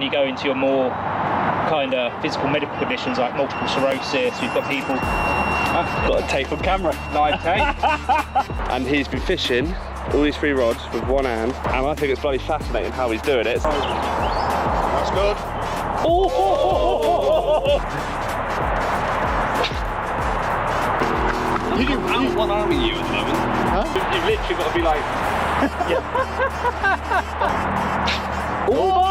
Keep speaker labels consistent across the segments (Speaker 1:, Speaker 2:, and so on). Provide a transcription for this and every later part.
Speaker 1: then you go into your more kind of physical medical conditions like multiple sclerosis. You've got people.
Speaker 2: Got a tape on camera.
Speaker 1: Live tape.
Speaker 2: And he's been fishing all these 3 rods with one hand, and I think it's bloody fascinating how he's doing it.
Speaker 3: That's good.
Speaker 2: Oh! You do one arm with you at the moment.
Speaker 3: Huh?
Speaker 2: You've literally got to be like. Oh!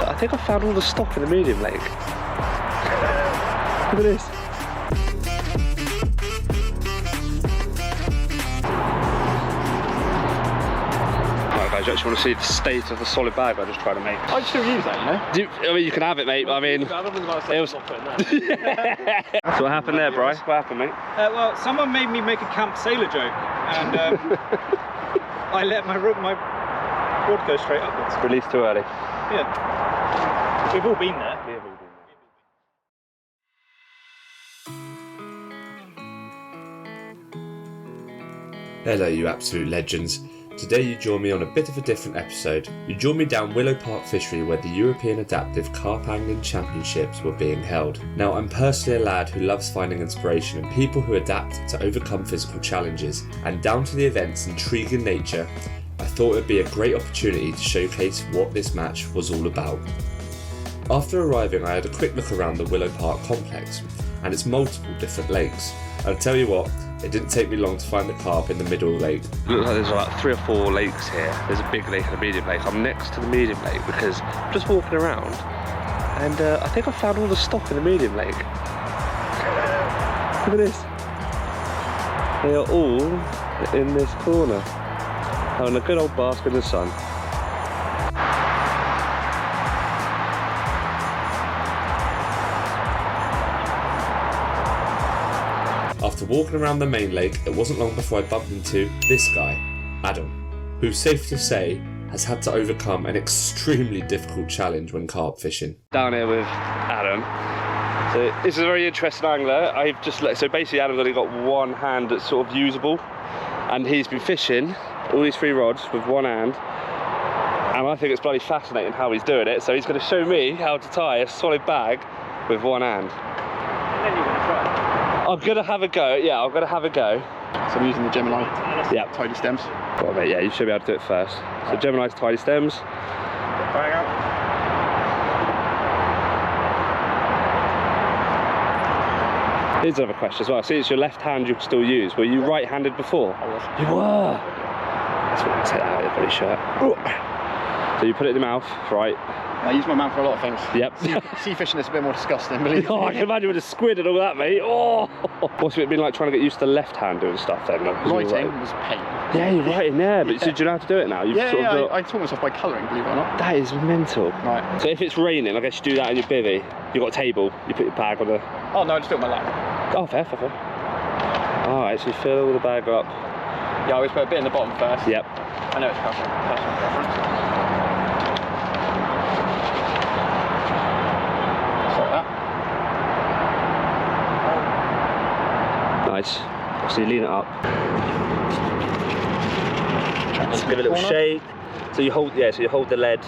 Speaker 2: I think I found all the stock in the medium lake. Look at this. Alright guys, you actually want to see the state of the solid bag I just tried to make?
Speaker 3: I'd still use that, you know?
Speaker 2: I mean, you can have it, mate, but I mean... It was... So what happened there, Bryce? What happened, mate?
Speaker 1: Well, someone made me make a camp sailor joke, and I let my rod go straight upwards.
Speaker 2: Released too early.
Speaker 1: Yeah. We've all been there.
Speaker 2: We have all been there.
Speaker 4: Hello you absolute legends. Today you join me on a bit of a different episode. You join me down Willow Park Fishery where the European Adaptive Carp Angling Championships were being held. Now I'm personally a lad who loves finding inspiration in people who adapt to overcome physical challenges, and down to the event's intriguing nature, I thought it would be a great opportunity to showcase what this match was all about. After arriving, I had a quick look around the Willow Park complex and its multiple different lakes. I'll tell you what, it didn't take me long to find the carp in the middle lake.
Speaker 2: It looks like there's about 3 or 4 lakes here. There's a big lake and a medium lake. I'm next to the medium lake because I'm just walking around and I think I found all the stock in the medium lake. Look at this. They are all in this corner, having a good old bask in the sun.
Speaker 4: After walking around the main lake, it wasn't long before I bumped into this guy, Adam, who, safe to say, has had to overcome an extremely difficult challenge when carp fishing.
Speaker 2: Down here with Adam. So this is a very interesting angler. So basically Adam's only got one hand that's sort of usable, and he's been fishing all these 3 rods with one hand, and I think it's bloody fascinating how he's doing it. So he's going to show me how to tie a solid bag with one hand.
Speaker 1: And then you're going to try it.
Speaker 2: I'm gonna have a go. Yeah, I'm gonna have a go.
Speaker 3: So I'm using the Gemini.
Speaker 2: Yeah.
Speaker 3: Tidy stems.
Speaker 2: Well, mate, yeah, you should be able to do it first. So Gemini's tidy stems.
Speaker 1: Bang out.
Speaker 2: Here's another question as well. See, it's your left hand you can still use. Were you right-handed before?
Speaker 3: I was.
Speaker 2: You were. That's what I take that out of your bloody shirt. So you put it in your mouth, right?
Speaker 3: I use my mouth for a lot of things.
Speaker 2: Yep.
Speaker 3: Sea fishing is a bit more disgusting, believe me.
Speaker 2: Oh, I can imagine with a squid and all that, mate. Oh. What's it been like trying to get used to left hand doing stuff then?
Speaker 3: Writing was pain.
Speaker 2: Yeah, you're writing there, but so do you know how to do it now? You've
Speaker 3: Yeah,
Speaker 2: sort of
Speaker 3: I taught myself by colouring, believe it or not.
Speaker 2: That is mental.
Speaker 3: Right.
Speaker 2: So if it's raining, I guess you do that in your bivvy. You've got a table, you put your bag on the...
Speaker 3: Oh no, I just do it with my lap.
Speaker 2: Oh, fair. Alright, so you fill all the bag up.
Speaker 3: Yeah, I always put a bit in the bottom first.
Speaker 2: Yep.
Speaker 3: I know it's personal preference. Like that.
Speaker 2: Nice. So you lean it up.
Speaker 3: Just
Speaker 2: give it a little shake. So you hold, so you hold the lead.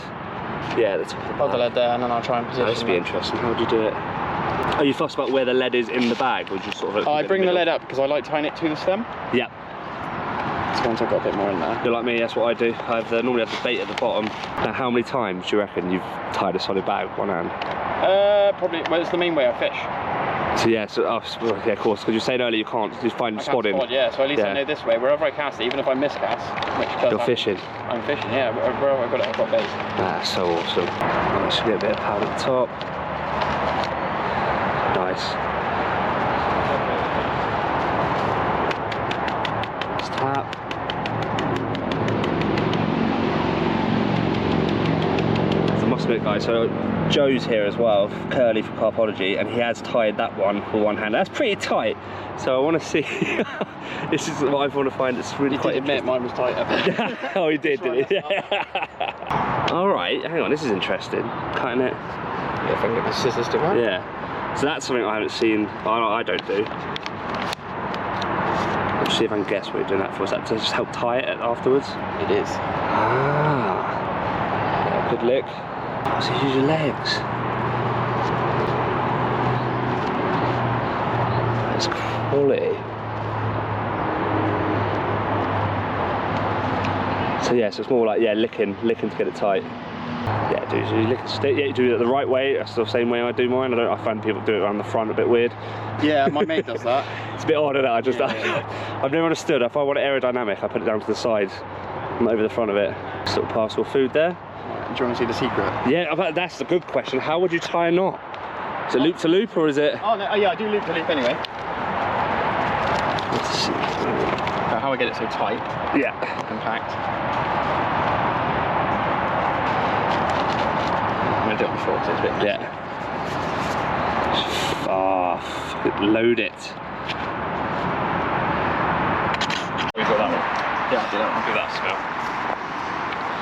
Speaker 2: Yeah, that's
Speaker 3: Hold the lead there, and then I'll try and position.
Speaker 2: This would be interesting. How do you do it? Are you fussed about where the lead is in the bag, or just sort of?
Speaker 3: I bring the lead up because I like tying it to the stem.
Speaker 2: Yep.
Speaker 3: So once I've got a bit more in there.
Speaker 2: You're like me. That's what I do. Normally have the bait at the bottom. Now, how many times do you reckon you've tied a solid bag with one hand?
Speaker 3: Probably. Well, it's the main way I fish.
Speaker 2: So yeah, yeah, of course. Because you were saying earlier you can't just find spotting.
Speaker 3: Yeah, so at least I know this way. Wherever I cast it, even if I miscast, which does
Speaker 2: you're fishing.
Speaker 3: I'm fishing. Yeah, wherever I've got it, I've got bait.
Speaker 2: That's so awesome. Nice. Get a bit of powder at the top. Nice. Let's tap. So I must admit, guys, so Joe's here as well, Curly from Carpology, and he has tied that one with one hand. That's pretty tight. So I want to see. This is what I want to find. It's really quite
Speaker 3: admit mine was tighter.
Speaker 2: Oh, he did he? All right, hang on. This is interesting. Cutting it.
Speaker 3: Yeah, if I can get the scissors to work.
Speaker 2: Yeah. So that's something I haven't seen. I don't do. See if I can guess what you're doing that for. Is that to just help tie it afterwards?
Speaker 3: It is.
Speaker 2: Ah. Yeah, good lick. Oh, so use your legs. That's quality. So yeah, so it's more like, yeah, licking to get it tight. Yeah, dude, so you lick and stick. Yeah, you do it the right way. That's the same way I do mine. I find people do it around the front a bit weird.
Speaker 3: Yeah, my mate does that.
Speaker 2: It's a bit odd, isn't it?
Speaker 3: Yeah.
Speaker 2: I've never understood. If I want it aerodynamic, I put it down to the side, not over the front of it. Just a little parcel of food there.
Speaker 3: Do you want to see the secret?
Speaker 2: Yeah, that's a good question. How would you tie a knot? Is it loop to loop or is it?
Speaker 3: Oh, no, yeah, I do loop to loop anyway.
Speaker 2: Let's see.
Speaker 3: How I get it so tight.
Speaker 2: Yeah.
Speaker 3: Compact. I'm going to do it before because it's a bit messy.
Speaker 2: Yeah. Oh, load it.
Speaker 3: We got that one. Yeah, I'll do that one.
Speaker 1: Give that a smell.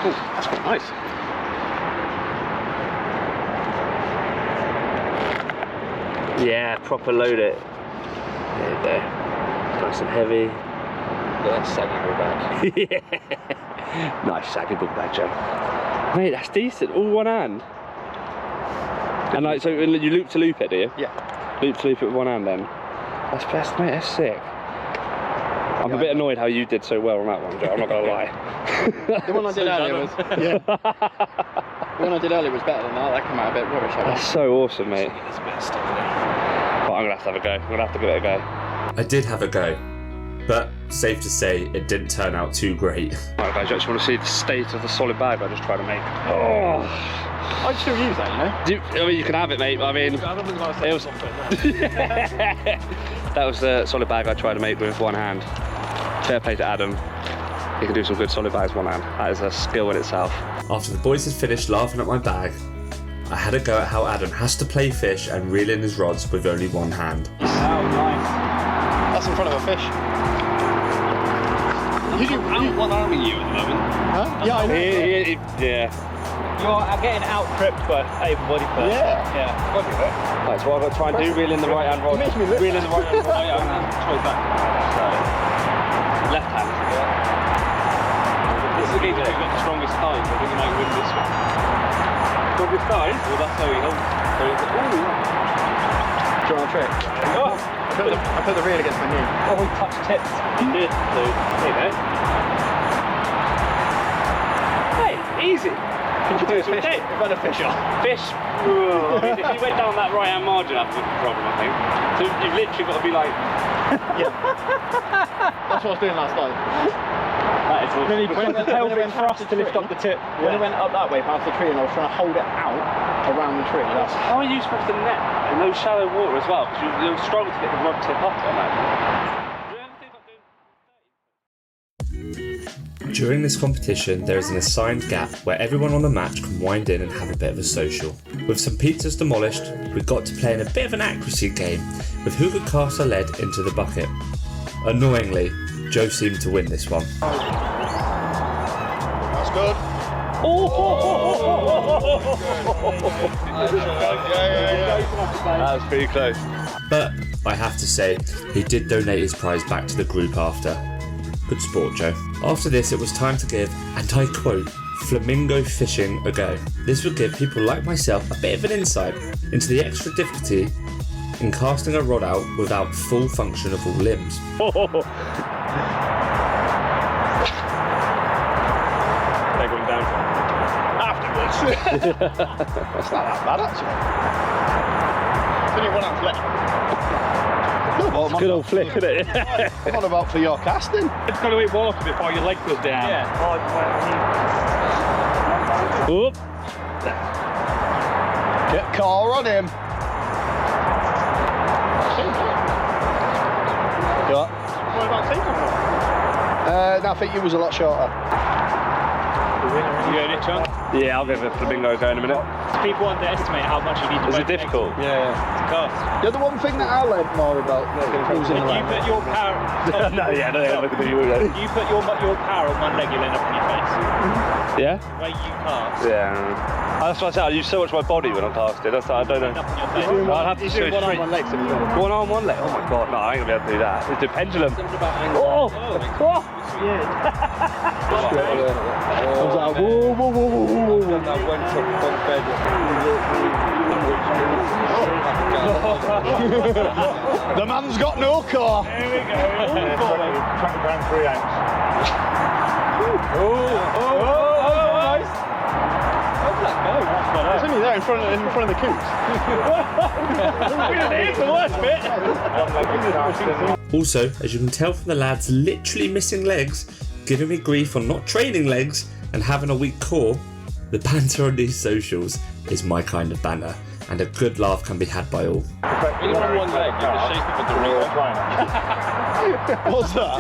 Speaker 3: Oh, that's quite nice.
Speaker 2: Yeah, proper load it. There you go. Nice and heavy.
Speaker 3: Yeah, that's saggy go back.
Speaker 2: Yeah. Nice saggy book bag, Joe. Mate, that's decent. All one hand. And like, so you loop to loop it, do you?
Speaker 3: Yeah.
Speaker 2: Loop to loop it with one hand then. That's best, mate. That's sick. I'm a bit annoyed how you did so well on that one, Joe. I'm not gonna lie.
Speaker 3: The one I did earlier was the one I did earlier was better than that. That came out a bit rubbish.
Speaker 2: That's so awesome, mate.
Speaker 1: It's a bit of stuff in it.
Speaker 2: But I'm gonna have to have a go. I'm gonna have to give it a go.
Speaker 4: I did have a go, but safe to say it didn't turn out too great.
Speaker 2: Alright guys, you actually want to see the state of the solid bag I just tried to make. Oh.
Speaker 3: I'd still use that, you know?
Speaker 2: I mean, you can have it, mate. I mean,
Speaker 1: I don't think I
Speaker 2: it was, that was the solid bag I tried to make with one hand. Fair play to Adam. He can do some good solid bags with one hand. That is a skill in itself.
Speaker 4: After the boys had finished laughing at my bag, I had a go at how Adam has to play fish and reel in his rods with only one hand.
Speaker 1: Oh, nice.
Speaker 3: That's in front of a fish.
Speaker 1: I'm one-arming you at the moment.
Speaker 3: Huh? Yeah, I know.
Speaker 2: Yeah.
Speaker 1: You're getting out-tripped by able-bodied person.
Speaker 3: Yeah.
Speaker 2: Right, so what I've got to try and do, reel in the right hand rod.
Speaker 3: It makes me look
Speaker 2: Reel in the right hand rod.
Speaker 1: Choice that.
Speaker 2: Left hand.
Speaker 1: This is the game who's got the strongest thighs. I think you might win this one.
Speaker 2: Strongest thighs?
Speaker 1: Well, that's how he holds. So he's like,
Speaker 3: Do you want a trick?
Speaker 1: oh,
Speaker 3: I put the reel against my knee.
Speaker 1: oh, he touched tips.
Speaker 2: You did, so there you go. Hey, easy.
Speaker 3: Can you do a fish? Run a fish off.
Speaker 2: Fish. I mean, if you went down that right hand margin, that's a problem, I think. So you've literally got to be like.
Speaker 3: Yeah. That's what I was doing last night.
Speaker 2: That is awesome.
Speaker 1: Then he put the pelvic thrust to lift up the tip.
Speaker 3: When it went up that way past the tree and I was trying to hold it out around the tree. That's
Speaker 2: How are you supposed to net in those shallow water as well? Because you'll struggle to get the rod tip up on that.
Speaker 4: During this competition, there is an assigned gap where everyone on the match can wind in and have a bit of a social. With some pizzas demolished, we got to play in a bit of an accuracy game with who could cast a lead into the bucket. Annoyingly, Joe seemed to win this one.
Speaker 3: That's good.
Speaker 2: That was pretty close.
Speaker 4: But I have to say, he did donate his prize back to the group after. Good sport, Joe. After this, it was time to give, and I quote, flamingo fishing a go. This would give people like myself a bit of an insight into the extra difficulty in casting a rod out without full function of all limbs.
Speaker 2: Take one down.
Speaker 3: Afterwards. It's not that bad actually. It's only one hand left.
Speaker 2: It's a good old flick, isn't it?
Speaker 3: What about for your casting?
Speaker 1: It's got to eat water before your leg goes down.
Speaker 2: Yeah. Oop.
Speaker 3: Get car on him. What?
Speaker 1: What about taking one?
Speaker 3: No, I think you was a lot shorter.
Speaker 1: You going it, John?
Speaker 2: Yeah, I'll give a flamingo go in a minute.
Speaker 1: People underestimate how much you need to
Speaker 2: Is
Speaker 1: weigh
Speaker 2: it difficult?
Speaker 3: Yeah.
Speaker 1: to cast.
Speaker 3: The other one thing that I learned more about cruising
Speaker 1: If you put your power,
Speaker 2: No, look at the view.
Speaker 1: you put your power on one leg, you'll end up on your face.
Speaker 2: Yeah?
Speaker 1: The way you cast.
Speaker 2: Yeah. That's what I said. I use so much of my body when I'm casting. That's I don't know. I'll have to show
Speaker 3: one
Speaker 2: straight.
Speaker 3: on one leg.
Speaker 2: One arm, one leg. Oh my god, no, I ain't gonna be able to do that. It's a pendulum. Oh! Oh!
Speaker 3: Whoa, whoa, whoa, whoa, whoa. The man's got no car.
Speaker 1: Here we go. 20 3 ounce.
Speaker 3: Nice. It's only there in front of the coots.
Speaker 1: Here's the worst bit.
Speaker 4: Also, as you can tell from the lads literally missing legs, giving me grief on not training legs and having a weak core, the banter on these socials is my kind of banter, and a good laugh can be had by all.
Speaker 1: When you're on one leg, you're the shape of a Dorito.
Speaker 3: What's that?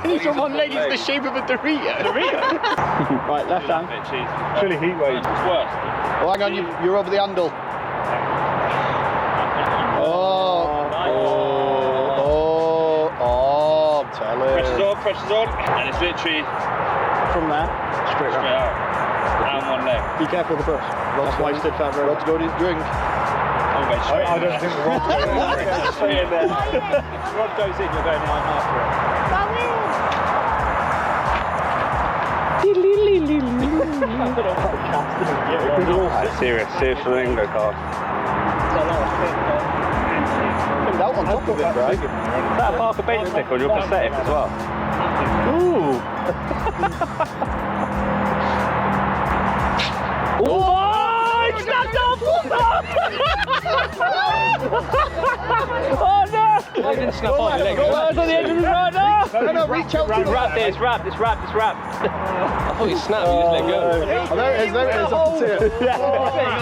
Speaker 3: When he's on one leg, it's the shape of a Dorito. Right, left hand.
Speaker 1: Chilly heat wave. It's worse.
Speaker 3: Oh, hang on, you're over the handle. Oh, I'm telling.
Speaker 2: Pressure's on, and it's literally
Speaker 3: From there, straight
Speaker 2: straight
Speaker 3: out.
Speaker 2: out. And one leg.
Speaker 3: Be careful with the brush. That's why he stood fat. Rod's going to drink.
Speaker 2: Always straight
Speaker 1: I
Speaker 2: in
Speaker 1: don't
Speaker 2: there.
Speaker 1: think the rod goes in. Straight in there. The rod goes in, you're going line after it.
Speaker 2: Serious flamingo cast.
Speaker 3: That on top of it, right?
Speaker 2: Is that a Parker bait stick on your prosthetic as well? Ooh! Oh, it snapped off! Oh no!
Speaker 1: I didn't snap off your leg.
Speaker 2: Oh, it's on the edge of the rod now!
Speaker 3: No, reach out to the
Speaker 2: Wrapped it, it's wrapped. I thought you snapped, you just let go.
Speaker 3: Oh, there it is, I can see it.
Speaker 2: Yeah. I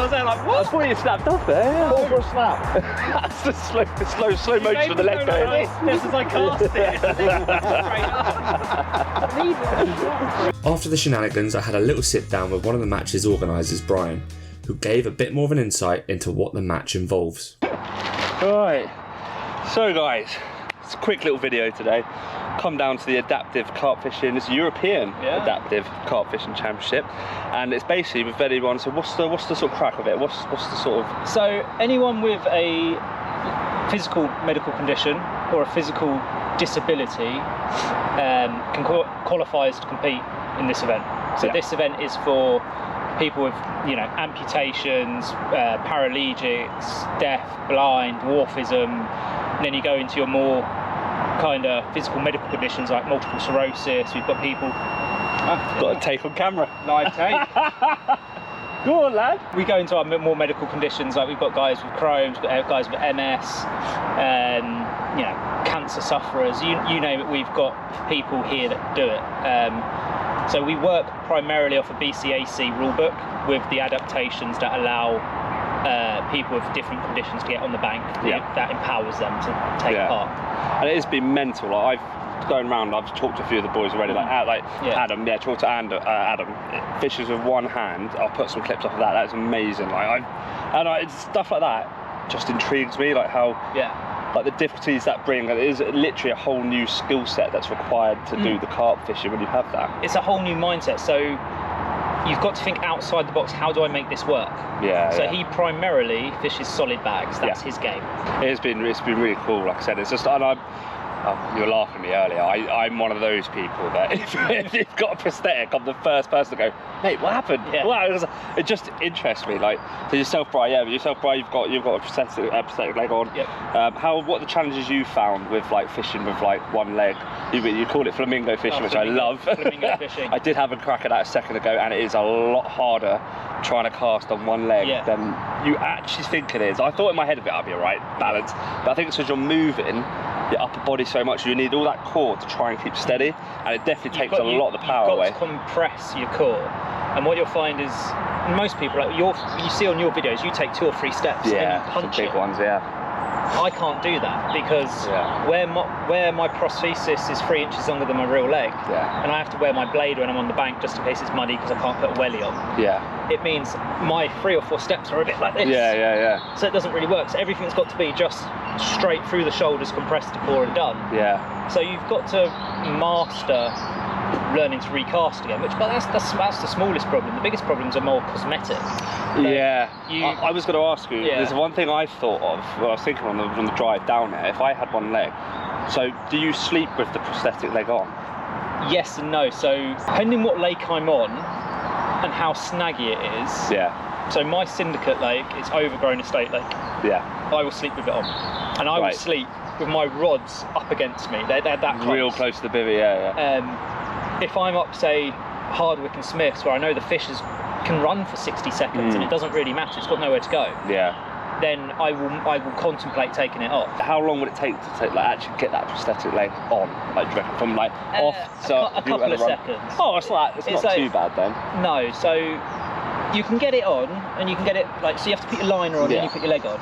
Speaker 2: was there like, what? I thought you snapped off there.
Speaker 3: Call for a snap.
Speaker 2: That's the slow motion of the leg going.
Speaker 1: Just as I cast it.
Speaker 4: After the shenanigans, I had a little sit down with one of the match's organisers, Brian, who gave a bit more of an insight into what the match involves.
Speaker 2: Right, so guys, it's a quick little video today. Come down to the adaptive carp fishing, it's European adaptive carp fishing championship, and it's basically with anyone. So what's the sort of crack of it? What's the sort of?
Speaker 5: So anyone with a physical medical condition or a physical disability can qualifies to compete in this event. So this event is for people with, amputations, paraplegics, deaf, blind, dwarfism, and then you go into your more kind of physical medical conditions like multiple sclerosis. We've got people
Speaker 2: Got a take on camera.
Speaker 5: live tape.
Speaker 2: Go on, lad.
Speaker 5: We go into our more medical conditions, like we've got guys with Crohn's, we've got guys with MS, cancer sufferers, you name it, we've got people here that do it. So we work primarily off a BCAC rulebook with the adaptations that allow people with different conditions to get on the bank. That empowers them to take part.
Speaker 2: And it has been mental. Like, going around, I've talked to a few of the boys already, Adam, talked to Adam, fishes with one hand. I'll put some clips off of that. That's amazing. It's stuff like that just intrigues me, like how like the difficulties that bring. It is literally a whole new skill set that's required to do the carp fishing when you have that.
Speaker 5: It's a whole new mindset. So you've got to think outside the box. How do I make this work? So he primarily fishes solid bags. That's his game.
Speaker 2: It's been really cool. Like I said, it's just, and you were laughing at me earlier. I'm one of those people that if you've got a prosthetic, I'm the first person to go, mate, what happened? Wow, it just interests me. Like, so yourself, Brian, you've got a prosthetic leg on. What are the challenges you found with like fishing with like one leg? You call it flamingo fishing, which I love.
Speaker 5: Flamingo fishing.
Speaker 2: I did have a crack at that a second ago, and it is a lot harder trying to cast on one leg than you actually think it is. I thought in my head of it, I'd be alright, balanced, but I think it's because you're moving your upper body so much, you need all that core to try and keep steady, and it definitely takes a lot of the power away.
Speaker 5: You've got to compress your core, and what you'll find is most people, like you see on your videos, you take 2 or 3 steps and you punch
Speaker 2: some big ones. I
Speaker 5: can't do that because where my prosthesis is 3 inches longer than my real leg, and I have to wear my blade when I'm on the bank just in case it's muddy because I can't put a welly on. It means my 3 or 4 steps are a bit like this. So it doesn't really work. So everything's got to be just straight through the shoulders, compressed to core and done. So you've got to master learning to recast again. But that's the smallest problem. The biggest problems are more cosmetic.
Speaker 2: I was going to ask you.
Speaker 5: Yeah.
Speaker 2: There's one thing I thought of. Well, I was thinking on the drive down there. If I had one leg, so do you sleep with the prosthetic leg on?
Speaker 5: Yes and no. So depending what lake I'm on and how snaggy it is.
Speaker 2: Yeah.
Speaker 5: So my syndicate lake, it's overgrown estate lake.
Speaker 2: Yeah.
Speaker 5: I will sleep with it on, and I will sleep with my rods up against me. They're that close.
Speaker 2: Real close to the bivvy. Yeah.
Speaker 5: If I'm up, say, Hardwick and Smiths, where I know the fishes can run for 60 seconds and it doesn't really matter, it's got nowhere to go.
Speaker 2: Yeah.
Speaker 5: Then I will contemplate taking it off.
Speaker 2: How long would it take to actually get that prosthetic leg on? Like, do you reckon from off?
Speaker 5: A couple of seconds.
Speaker 2: Oh, it's not too bad then.
Speaker 5: No, so you can get it on, and you can get it so you have to put your liner on, then you put your leg on.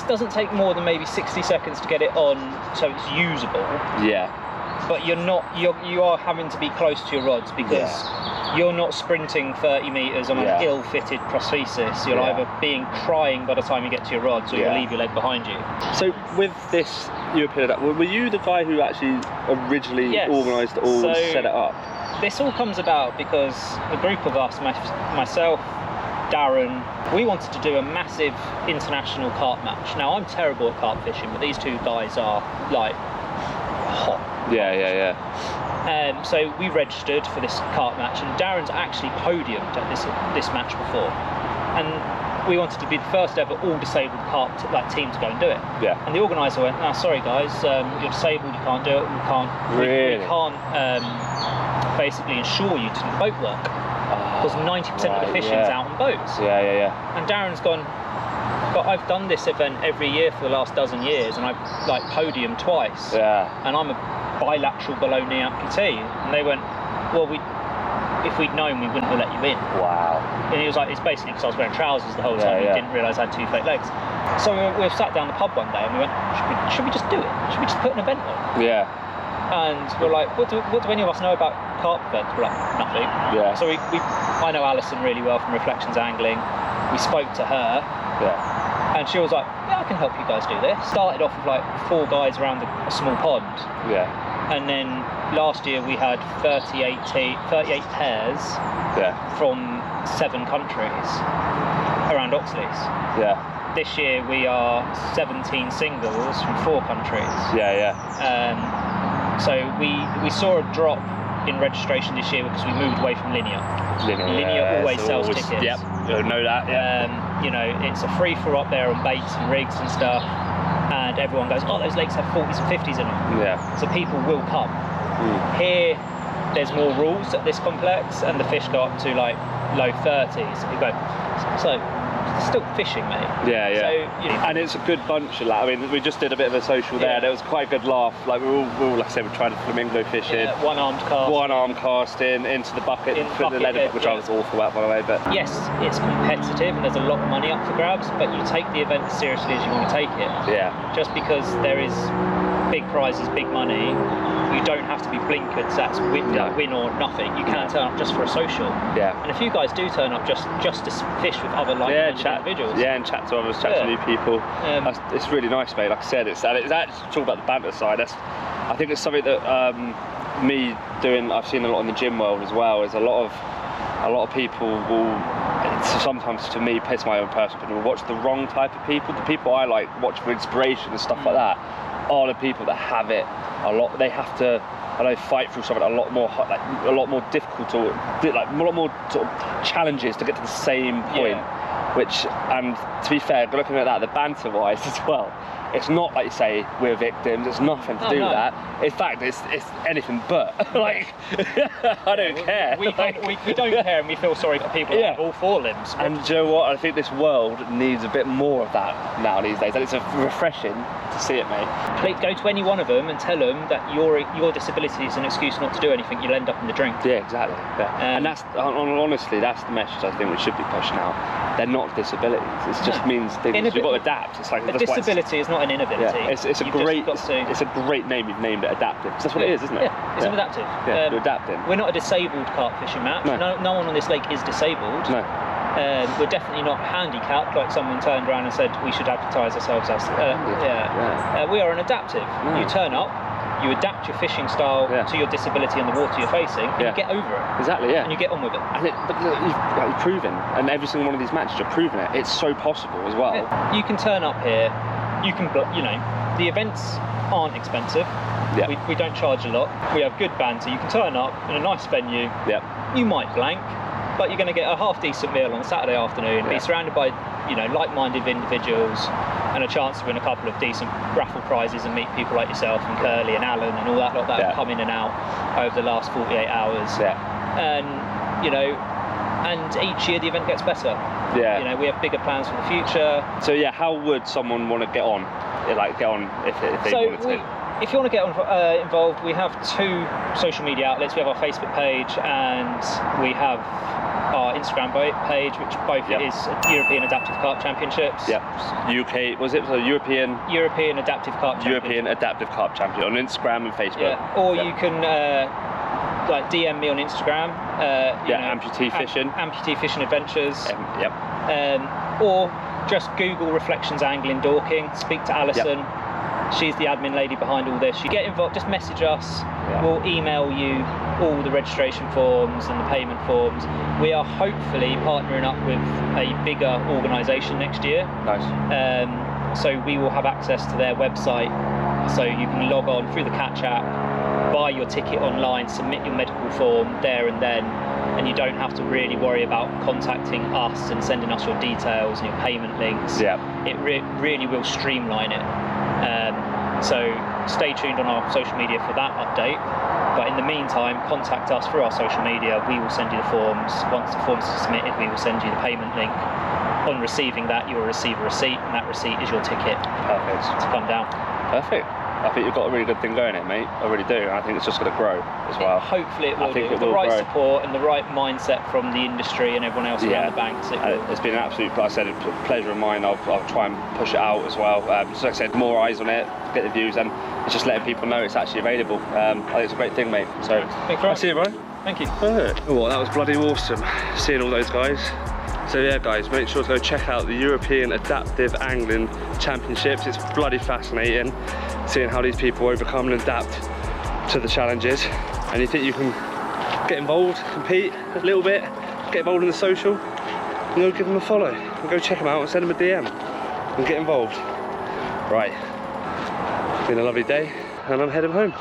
Speaker 5: Doesn't take more than maybe 60 seconds to get it on, so it's usable.
Speaker 2: Yeah.
Speaker 5: But you are having to be close to your rods, because you're not sprinting 30 metres on an ill-fitted prosthesis. You'll either be crying by the time you get to your rods, or you'll leave your leg behind you.
Speaker 2: So with this European adapt, were you the guy who actually originally organised it all and set it up?
Speaker 5: This all comes about because a group of us, myself, Darren, we wanted to do a massive international carp match. Now, I'm terrible at carp fishing, but these two guys are hot.
Speaker 2: Yeah.
Speaker 5: So we registered for this carp match, and Darren's actually podiumed at this match before, and we wanted to be the first ever all disabled carp team to go and do it.
Speaker 2: Yeah.
Speaker 5: And the organiser went, "No, sorry guys, you're disabled, you can't do it. We can't basically insure you to do boat work, because 90% of the fishing's out on boats."
Speaker 2: Yeah.
Speaker 5: And Darren's gone, "But I've done this event every year for the last dozen years, and I've podiumed twice.
Speaker 2: Yeah.
Speaker 5: And I'm a bilateral below knee amputee." And they went, "Well, if we'd known, we wouldn't have let you in."
Speaker 2: Wow.
Speaker 5: And he was like, "It's basically because I was wearing trousers the whole time.
Speaker 2: Yeah.
Speaker 5: We didn't realise I had two fake legs." So we sat down the pub one day and we went, should we just do it? Should we just put an event on?
Speaker 2: Yeah.
Speaker 5: And we're like, what do any of us know about carp events? We're like, nothing.
Speaker 2: Yeah.
Speaker 5: So I know Alison really well from Reflections Angling. We spoke to her.
Speaker 2: Yeah.
Speaker 5: And she was like, "Yeah, I can help you guys do this." Started off with 4 guys around a small pond.
Speaker 2: Yeah.
Speaker 5: And then last year we had 38 pairs from 7 countries around Oxley's.
Speaker 2: Yeah.
Speaker 5: This year we are 17 singles from 4 countries.
Speaker 2: Yeah.
Speaker 5: So we saw a drop in registration this year because we moved away from Linear. Linear always sells tickets.
Speaker 2: Yep, I know that. Yeah.
Speaker 5: It's a free-for-all up there on baits and rigs and stuff, and everyone goes, "Oh, those lakes have 40s and 50s in them."
Speaker 2: Yeah.
Speaker 5: So people will come. Here, there's more rules at this complex, and the fish go up to low 30s. You go, so still fishing, mate.
Speaker 2: Yeah.
Speaker 5: So,
Speaker 2: and it's a good bunch of that. I mean, we just did a bit of a social there. There was quite a good laugh. We were all like I said, we're trying to flamingo fishing.
Speaker 5: One-armed cast.
Speaker 2: One-arm casting into the bucket, for the lead, which I was awful at, by the way. But
Speaker 5: yes, it's competitive and there's a lot of money up for grabs, but you take the event as seriously as you want to take it.
Speaker 2: Yeah.
Speaker 5: Just because there is big prizes, big money, you don't have to be blinkered. That's win or nothing. You can turn up just for a social.
Speaker 2: Yeah.
Speaker 5: And if you guys do turn up just to fish with other like-minded individuals.
Speaker 2: Yeah, and chat to others, chat to new people. It's really nice, mate. Like I said, it's actually talk about the banter side. I think it's something that me doing. I've seen a lot in the gym world as well. Is a lot of people will. Sometimes, to me, piss my own personal opinion, will watch the wrong type of people. The people I like watch for inspiration and stuff like that are the people that have it a lot. They have to, fight through something a lot more difficult, or a lot more sort of challenges to get to the same point. Which, and to be fair, looking at that, the banter-wise as well, it's not like you say we're victims. It's nothing to do with that. In fact, it's anything but. I don't care.
Speaker 5: We don't care, and we feel sorry for people that have all 4 limbs.
Speaker 2: And do you know what? I think this world needs a bit more of that now these days. And it's refreshing to see it, mate.
Speaker 5: Please go to any one of them and tell them that your disability is an excuse not to do anything. You'll end up in the drink.
Speaker 2: Yeah, exactly. Yeah. And that's honestly, that's the message I think we should be pushing out. They're not disabilities. It just means you've got to adapt. It's like
Speaker 5: a disability is not an inability.
Speaker 2: Yeah. It's a great name you've named it, adaptive. That's what it is, isn't it?
Speaker 5: Yeah, it's an adaptive.
Speaker 2: Yeah, you're adapting.
Speaker 5: We're not a disabled carp fishing match. No one on this lake is disabled.
Speaker 2: No.
Speaker 5: We're definitely not handicapped, like someone turned around and said we should advertise ourselves as. We are an adaptive. You turn up, you adapt your fishing style to your disability and the water you're facing, and you get over it.
Speaker 2: Exactly, yeah.
Speaker 5: And you get on with it.
Speaker 2: And but look, you've proven, and every single one of these matches you're proving it. It's so possible as well.
Speaker 5: You can turn up here, you can, the events aren't expensive.
Speaker 2: Yeah.
Speaker 5: We don't charge a lot. We have good banter. You can turn up in a nice venue.
Speaker 2: Yeah.
Speaker 5: You might blank, but you're going to get a half decent meal on a Saturday afternoon, be surrounded by, like-minded individuals, and a chance to win a couple of decent raffle prizes and meet people like yourself and Curly and Alan and all that lot that have come in and out over the last 48 hours. Yeah. And, and each year the event gets better. Yeah. We have bigger plans for the future.
Speaker 2: So yeah, how would someone want to get on? If they wanted to.
Speaker 5: If you want to get involved, we have 2 social media outlets. We have our Facebook page and we have our Instagram page, which both is European Adaptive Carp Championships.
Speaker 2: Yep. UK, was it? So European
Speaker 5: Adaptive Carp Championships.
Speaker 2: European Adaptive Carp Champion on Instagram and Facebook.
Speaker 5: Yeah. Or you can DM me on Instagram.
Speaker 2: Amputee Fishing.
Speaker 5: Amputee Fishing Adventures.
Speaker 2: Yep.
Speaker 5: Or just Google Reflections Angling Dorking. Speak to Alison. Yep. She's the admin lady behind all this. You get involved, just message us. We'll email you all the registration forms and the payment forms. We are hopefully partnering up with a bigger organisation next year.
Speaker 2: Nice.
Speaker 5: So we will have access to their website, so you can log on through the Catch app, buy your ticket online, submit your medical form there and then, and you don't have to really worry about contacting us and sending us your details and your payment links.
Speaker 2: Yeah.
Speaker 5: It really will streamline it. So stay tuned on our social media for that update. But in the meantime, contact us through our social media. We will send you the forms. Once the forms are submitted, we will send you the payment link. On receiving that, you will receive a receipt, and that receipt is your ticket.
Speaker 2: Perfect.
Speaker 5: To come down.
Speaker 2: Perfect. I think you've got a really good thing going here, mate. I really do. And I think it's just going to grow as well.
Speaker 5: Hopefully it will.
Speaker 2: I think
Speaker 5: with the right support and the right mindset from the industry and everyone else around the banks.
Speaker 2: It's been an absolute, like I said, a pleasure of mine. I'll try and push it out as well. So like I said, more eyes on it, get the views, and it's just letting people know it's actually available. I think it's a great thing, mate. So
Speaker 5: I'll
Speaker 2: see you, bro.
Speaker 5: Thank you.
Speaker 2: Well, that was bloody awesome, seeing all those guys. So yeah, guys, make sure to go check out the European Adaptive Angling Championships. It's bloody fascinating, seeing how these people overcome and adapt to the challenges. And you think you can get involved, compete a little bit, get involved in the social, give them a follow, and go check them out and send them a DM, and get involved. Right, it's been a lovely day, and I'm heading home.